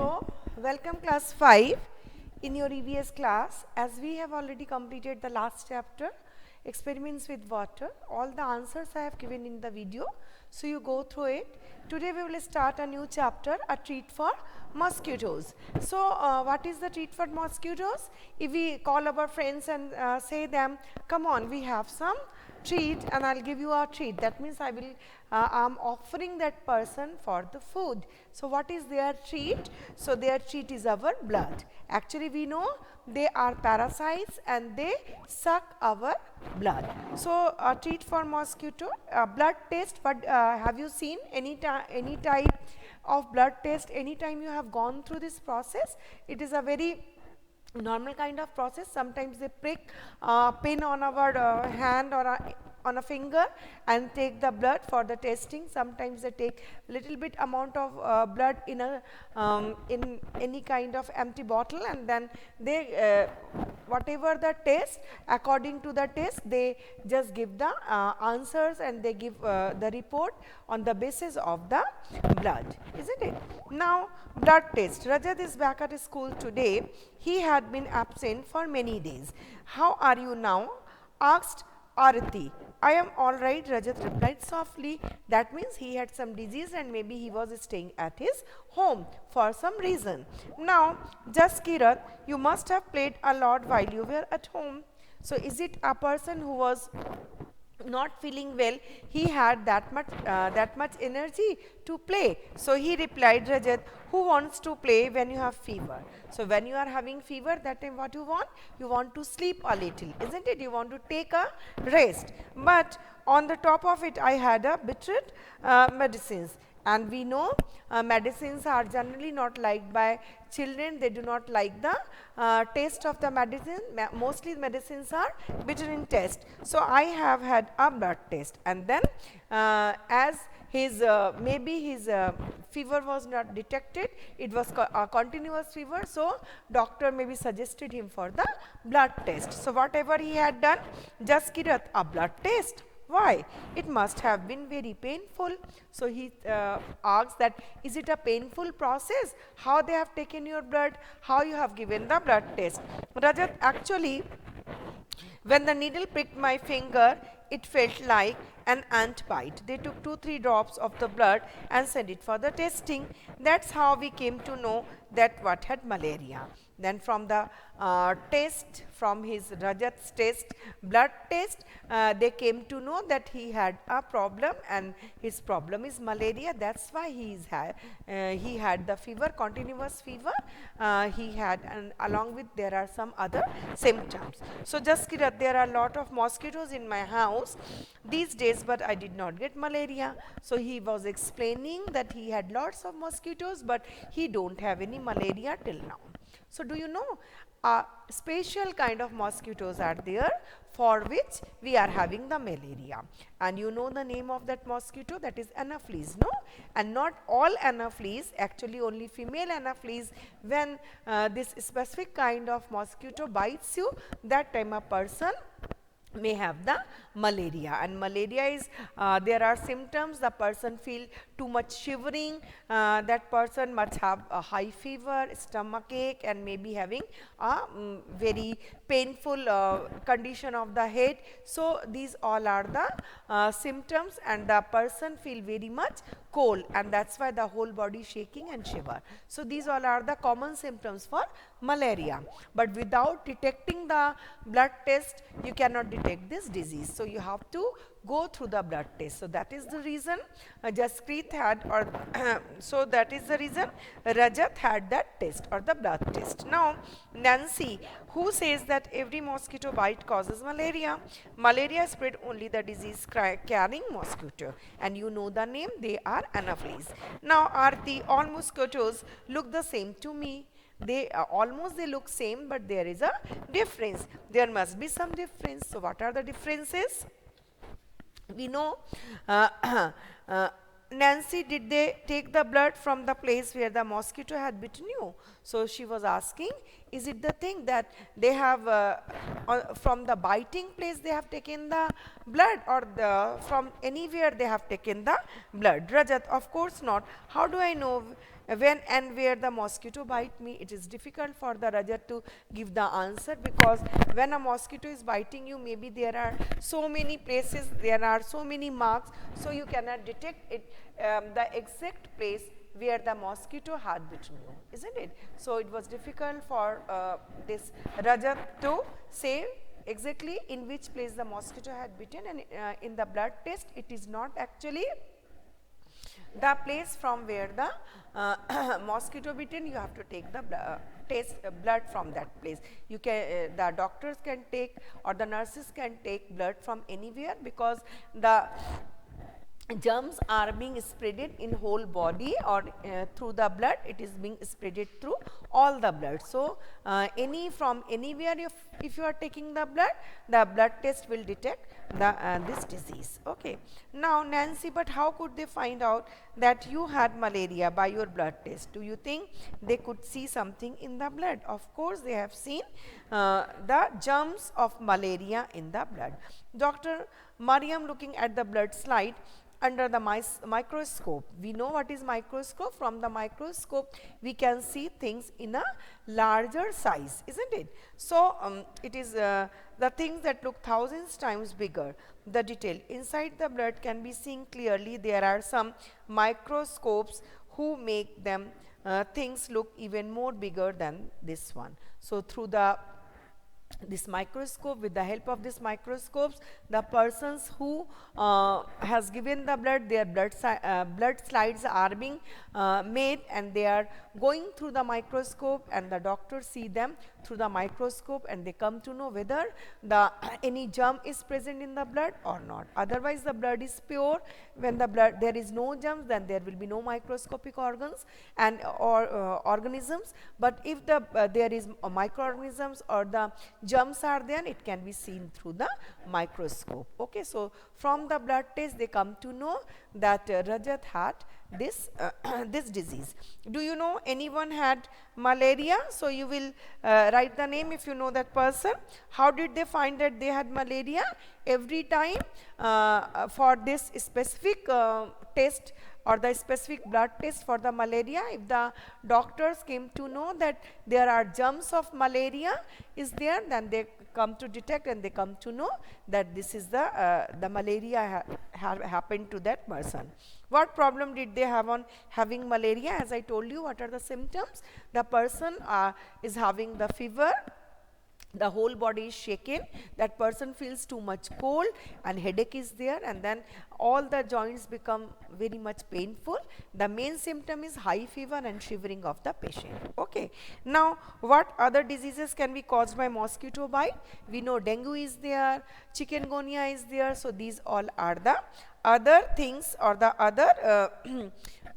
So, welcome class 5 in your EVS class. As we have already completed the last chapter, experiments with water, all the answers I have given in the video. So, you go through it. Today we will start a new chapter, a treat for mosquitoes. So, what is the treat for mosquitoes? If we call our friends and say them, come on, we have some treat and I'll give you a treat. That means I'm offering that person for the food. So what is their treat? So their treat is our blood. Actually we know they are parasites and they suck our blood. So a treat for mosquito, blood test. But have you seen any type of blood test anytime you have gone through this process? It is a very normal kind of process. Sometimes they prick pin on our hand or on a finger and take the blood for the testing. Sometimes they take little bit amount of blood in a in any kind of empty bottle, and then they whatever the test, according to the test they just give the answers, and they give the report on the basis of the blood, isn't it? Now blood test. Rajat is back at school today. He had been absent for many days. How are you now? Asked Arati. I am all right, Rajat replied softly. That means he had some disease and maybe he was staying at his home for some reason. Now, Jaskirat, you must have played a lot while you were at home. So, is it a person who was not feeling well, he had that much energy to play? So he replied, Rajat, who wants to play when you have fever? So when you are having fever, that time what you want to sleep a little, isn't it? You want to take a rest. But on the top of it, I had a beetroot medicines. And we know medicines are generally not liked by children. They do not like the taste of the medicine. Mostly medicines are bitter in taste. So I have had a blood test, and then as his maybe his fever was not detected, it was a continuous fever, so doctor maybe suggested him for the blood test. So whatever he had done, Jaskirat, a blood test. Why? It must have been very painful. So he asks that, is it a painful process? How they have taken your blood? How you have given the blood test? Rajat, actually, when the needle pricked my finger, it felt like an ant bite. They took 2-3 drops of the blood and sent it for the testing. That's how we came to know that what had malaria. Then from the test, from his Rajat's test, blood test, they came to know that he had a problem, and his problem is malaria. That's why he had the fever, continuous fever. He had, and along with there are some other symptoms. So Jaskirat, there are a lot of mosquitoes in my house these days, but I did not get malaria. So he was explaining that he had lots of mosquitoes, but he don't have any malaria till now. So do you know, special kind of mosquitoes are there for which we are having the malaria. And you know the name of that mosquito, that is Anopheles, no? And not all Anopheles, actually only female Anopheles. When this specific kind of mosquito bites you, that time a person may have the malaria. And malaria is, there are symptoms. The person feel too much shivering, that person must have a high fever, stomach ache, and maybe having a very painful condition of the head. So these all are the symptoms, and the person feel very much cold, and that's why the whole body shaking and shiver. So these all are the common symptoms for malaria. But without detecting the blood test, you cannot detect this disease. So you have to go through the blood test. So that is the reason Jaskrit had, or so that is the reason Rajat had that test, or the blood test. Now Nancy, who says that every mosquito bite causes malaria. Malaria spread only the disease carrying mosquito, and you know the name, they are Anopheles. Now Aarti, all mosquitoes look the same to me. They almost they look same, but there is a difference. There must be some difference. So what are the differences? We know Nancy, did they take the blood from the place where the mosquito had bitten you? So she was asking, is it the thing that they have from the biting place they have taken the blood, or from anywhere they have taken the blood? Rajat, of course not. How do I know when and where the mosquito bite me. It is difficult for the Rajat to give the answer, because when a mosquito is biting you, maybe there are so many places, there are so many marks, so you cannot detect it, the exact place where the mosquito had bitten you, isn't it? So it was difficult for this Rajat to say exactly in which place the mosquito had bitten, and in the blood test it is not actually the place from where the mosquito bitten. You have to take the test blood from that place. You can the doctors can take, or the nurses can take blood from anywhere, because the germs are being spreaded in whole body, or through the blood it is being spreaded through all the blood. So any from anywhere, if you are taking the blood test will detect the this disease. Okay, now Nancy, but how could they find out that you had malaria by your blood test? Do you think they could see something in the blood? Of course they have seen the germs of malaria in the blood. Dr. Mariam, looking at the blood slide under the microscope. We know what is microscope. From the microscope we can see things in a larger size, isn't it? So it is the things that look thousands times bigger. The detail inside the blood can be seen clearly. There are some microscopes who make them things look even more bigger than this one. So through this microscope, with the help of this microscopes, the persons who has given the blood, their blood slides are being made, and they are going through the microscope, and the doctors see them through the microscope, and they come to know whether the any germ is present in the blood or not. Otherwise the blood is pure. When the blood there is no germs, then there will be no microscopic organs and or organisms. But if the there is microorganisms or the germs are there, it can be seen through the microscope. Okay, so from the blood test they come to know that Rajat had this this disease. Do you know anyone had malaria? So you will write the name if you know that person. How did they find that they had malaria? Every time for this specific test, or the specific blood test for the malaria, if the doctors came to know that there are germs of malaria is there, then they come to detect, and they come to know that this is the malaria happened to that person. What problem did they have on having malaria? As I told you, what are the symptoms? The person is having the fever, the whole body is shaken, that person feels too much cold, and headache is there, and then all the joints become very much painful. The main symptom is high fever and shivering of the patient. Okay, now what other diseases can be caused by mosquito bite? We know dengue is there, chikungunya is there. So these all are the other things, or the other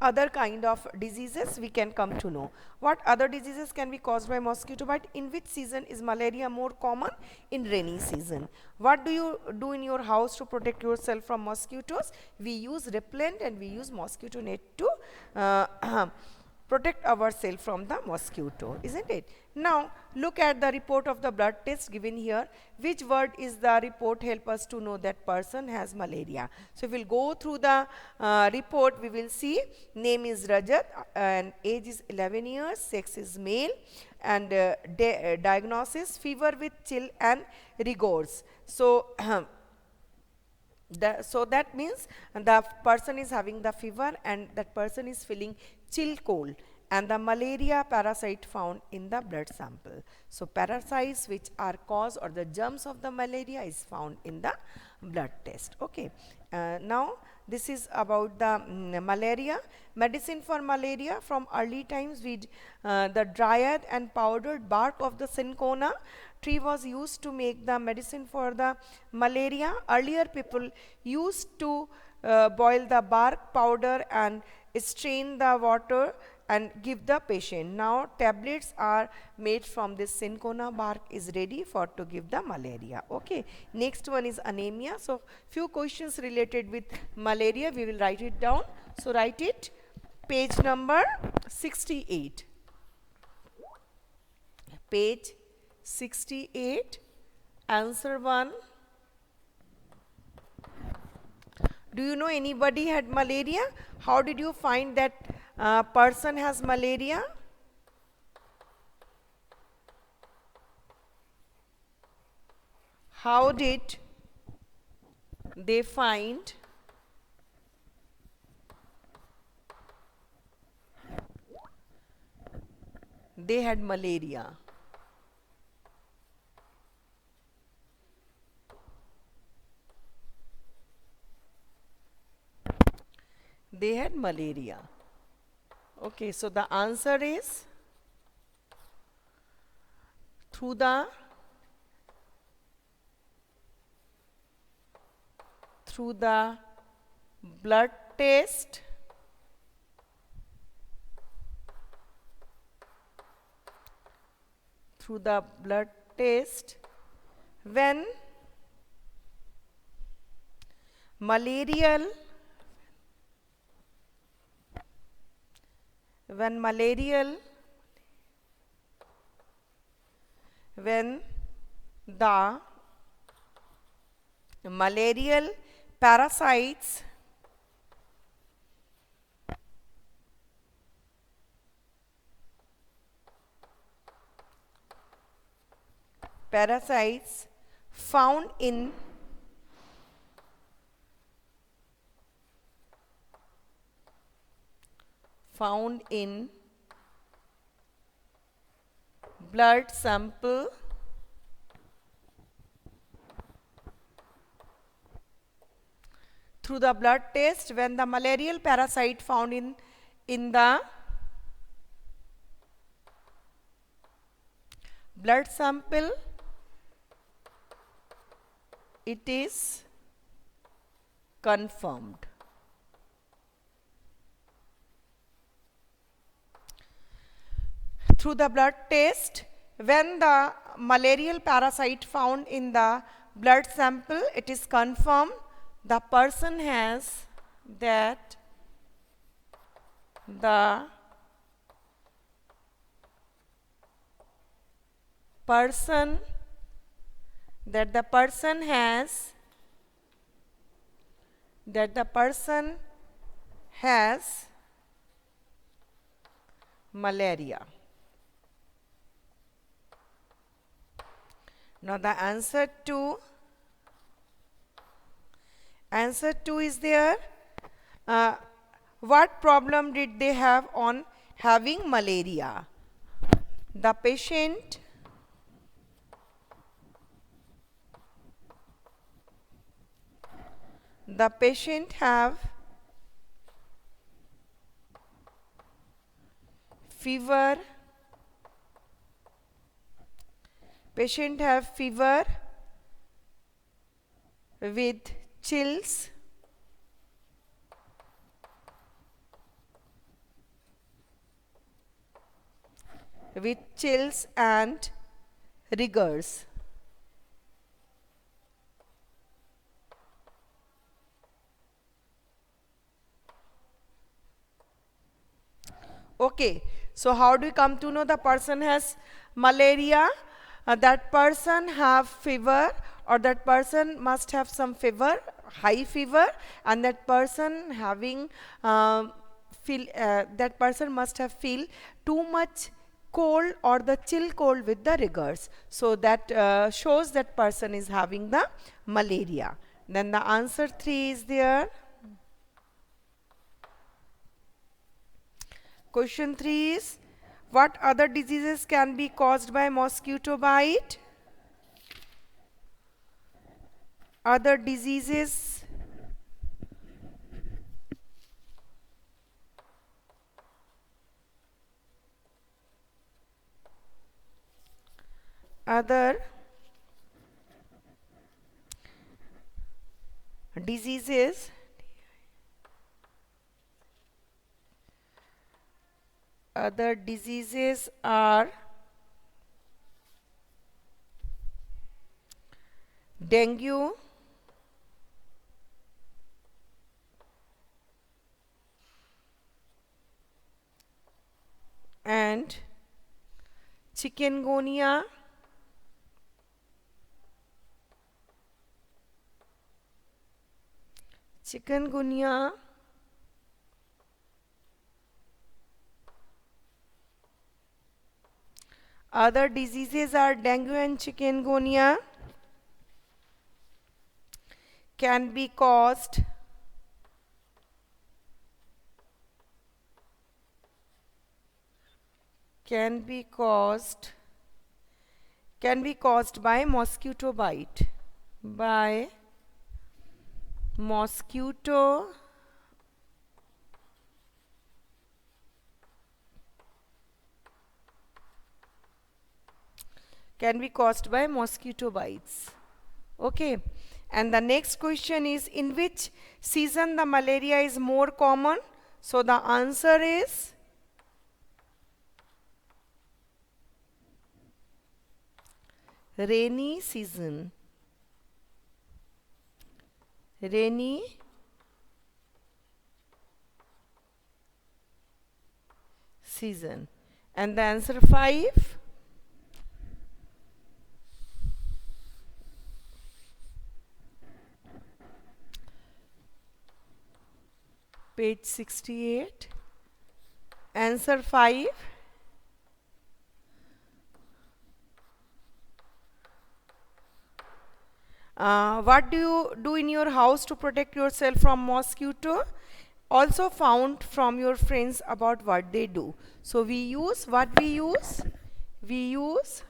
other kind of diseases we can come to know. What other diseases can be caused by mosquito bite? In which season is malaria more common? In rainy season. What do you do in your house to protect yourself from mosquitoes? We use repellent, and we use mosquito net to protect ourselves from the mosquito, isn't it? Now look at the report of the blood test given here. Which word is the report help us to know that person has malaria? So we will go through the report. We will see name is Rajat, and age is 11 years, sex is male, and diagnosis fever with chill and rigors. So so that means the person is having the fever, and that person is feeling chill cold, and the malaria parasite found in the blood sample. So parasites which are cause, or the germs of the malaria, is found in the blood test. Okay, now this is about the malaria. Medicine for malaria. From early times, the dried and powdered bark of the cinchona tree was used to make the medicine for the malaria. Earlier people used to boil the bark powder and strain the water and give the patient. Now tablets are made from this cinchona bark is ready for to give the malaria. Okay, next one is anemia. So few questions related with malaria, we will write it down. So write it, page number 68, page 68, answer 1. Do you know anybody had malaria? How did you find that Person has malaria. How did they find they had malaria? They had malaria. Okay, so the answer is through the blood test, when malarial when the malarial parasites found in blood sample through the blood test, when the malarial parasite found in the blood sample, it is confirmed. Through the blood test, when the malarial parasite found in the blood sample, it is confirmed the person has that the person has malaria. Now the answer 2 is there. What problem did they have on having malaria? The patient have fever. With chills. And rigors. Okay, so how do we come to know the person has malaria? That person have fever, or that person must have some fever, high fever, and that person having that person must have feel too much cold or the chill cold with the rigors. So that shows that person is having the malaria. Then the answer 3 is there. Question 3 is, what other diseases can be caused by mosquito bite? Other diseases are dengue, and chikungunya, Other diseases are dengue and chikungunya. Can be caused by mosquito bite. By mosquito can be caused by mosquito bites. Okay. And the next question is, in which season the malaria is more common? So the answer is rainy season. Rainy season. And the answer 5. Page 68. Answer 5. What do you do in your house to protect yourself from mosquito? Also found from your friends about what they do. So we use what we use? We use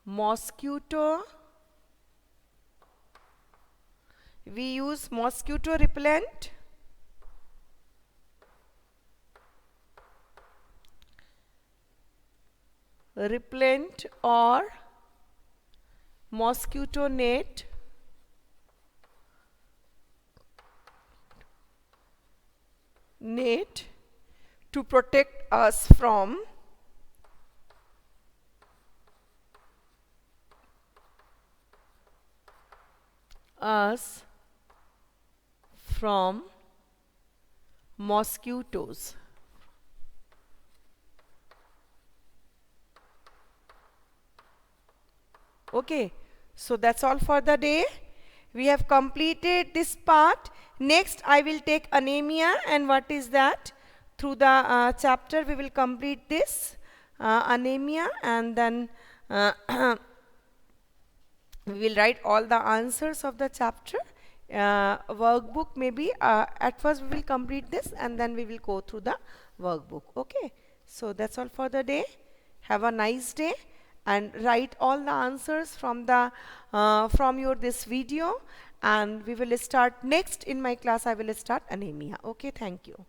mosquito. We use mosquito repellent. Repellent or mosquito net. Net to protect us from mosquitoes. Okay, so that's all for the day. We have completed this part. Next, I will take anemia, and what is that? Through the chapter, we will complete this anemia, and then we will write all the answers of the chapter. Workbook maybe. At first, we will complete this, and then we will go through the workbook. Okay, so that's all for the day. Have a nice day. And write all the answers from the from your this video, and we will start next in my class. I will start anemia. Okay, thank you.